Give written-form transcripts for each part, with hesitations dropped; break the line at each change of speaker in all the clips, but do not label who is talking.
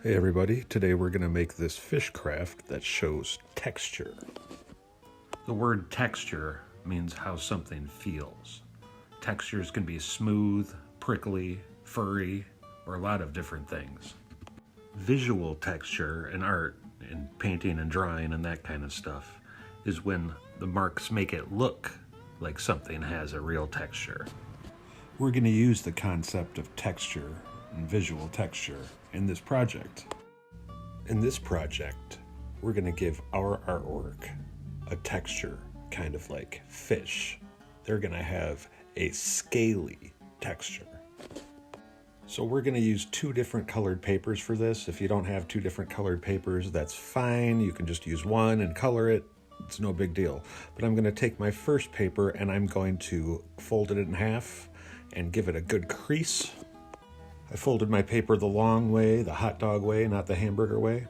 Hey everybody, today we're going to make this fish craft that shows texture. The word texture means how something feels. Textures can be smooth, prickly, furry, or a lot of different things. Visual texture in art, in painting and drawing and that kind of stuff, is when the marks make it look like something has a real texture. We're going to use the concept of texture and visual texture in this project. In this project, we're going to give our artwork a texture, kind of like fish. They're going to have a scaly texture. So we're going to use two different colored papers for this. If you don't have two different colored papers, that's fine. You can just use one and color it. It's no big deal. But I'm going to take my first paper and I'm going to fold it in half and give it a good crease. I folded my paper the long way, the hot dog way, not the hamburger way.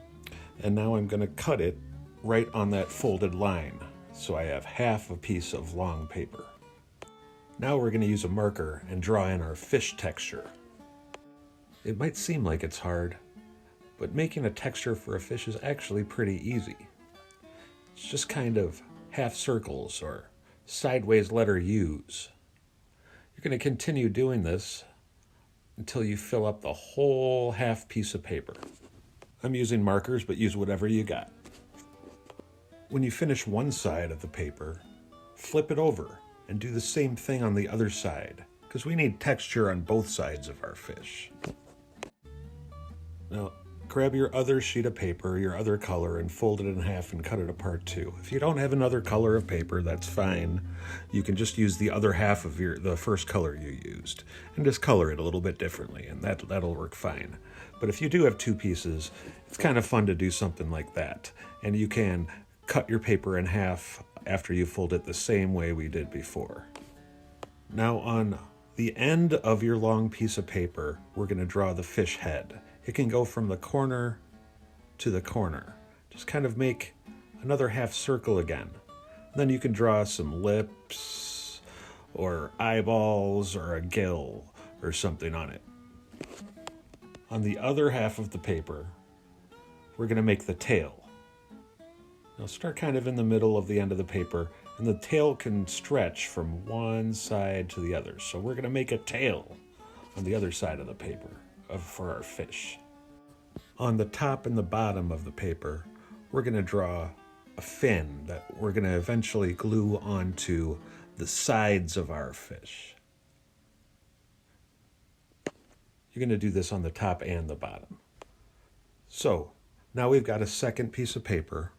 And now I'm going to cut it right on that folded line. So I have half a piece of long paper. Now we're going to use a marker and draw in our fish texture. It might seem like it's hard, but making a texture for a fish is actually pretty easy. It's just kind of half circles or sideways letter U's. You're going to continue doing this until you fill up the whole half piece of paper. I'm using markers, but use whatever you got. When you finish one side of the paper, flip it over and do the same thing on the other side, because we need texture on both sides of our fish. Now, grab your other sheet of paper, your other color, and fold it in half and cut it apart too. If you don't have another color of paper, that's fine. You can just use the other half of the first color you used and just color it a little bit differently, and that'll work fine. But if you do have two pieces, it's kind of fun to do something like that. And you can cut your paper in half after you fold it the same way we did before. Now on the end of your long piece of paper, we're going to draw the fish head. It can go from the corner to the corner. Just kind of make another half circle again. Then you can draw some lips or eyeballs or a gill or something on it. On the other half of the paper, we're going to make the tail. Now start kind of in the middle of the end of the paper, and the tail can stretch from one side to the other. So we're going to make a tail on the other side of the paper for our fish. On the top and the bottom of the paper, we're going to draw a fin that we're going to eventually glue onto the sides of our fish. You're going to do this on the top and the bottom. So now we've got a second piece of paper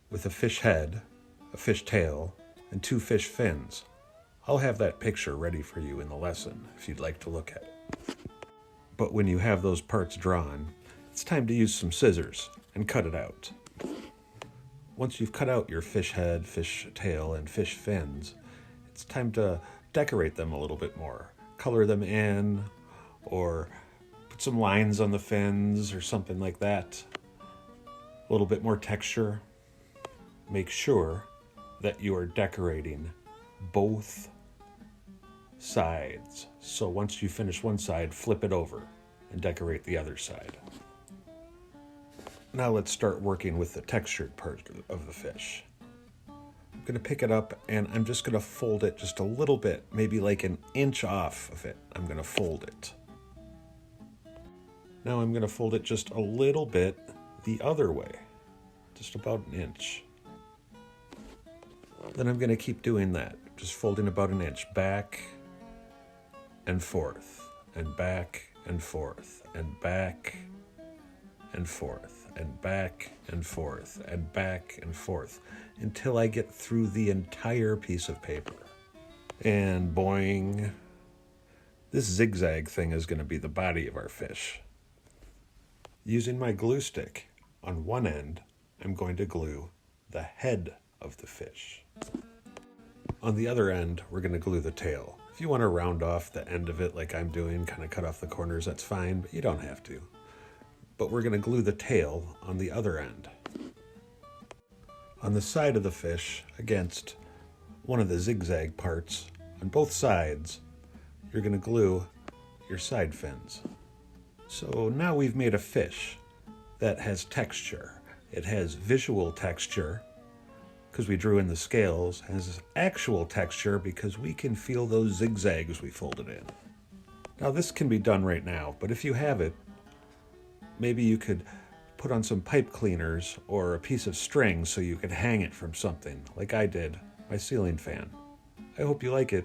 with a fish head, a fish tail, and two fish fins. I'll have that picture ready for you in the lesson if you'd like to look at it. But when you have those parts drawn, it's time to use some scissors and cut it out. Once you've cut out your fish head, fish tail, and fish fins, it's time to decorate them a little bit more. Color them in, or put some lines on the fins or something like that. A little bit more texture. Make sure that you are decorating both sides. So once you finish one side, flip it over and decorate the other side. Now let's start working with the textured part of the fish. I'm going to pick it up and I'm just going to fold it just a little bit, maybe like an inch off of it. I'm going to fold it. Now I'm going to fold it just a little bit the other way, just about an inch. Then I'm going to keep doing that, just folding about an inch back and forth, and back and forth, and back and forth, and back and forth, and back and forth, until I get through the entire piece of paper. And boing, this zigzag thing is going to be the body of our fish. Using my glue stick, on one end, I'm going to glue the head of the fish. On the other end, we're going to glue the tail. If you want to round off the end of it like I'm doing, kind of cut off the corners, that's fine, but you don't have to. But we're going to glue the tail on the other end. On the side of the fish, against one of the zigzag parts, on both sides, you're going to glue your side fins. So now we've made a fish that has texture. It has visual texture because we drew in the scales, has actual texture because we can feel those zigzags we folded in. Now this can be done right now, but if you have it, maybe you could put on some pipe cleaners or a piece of string so you could hang it from something, like I did, my ceiling fan. I hope you like it.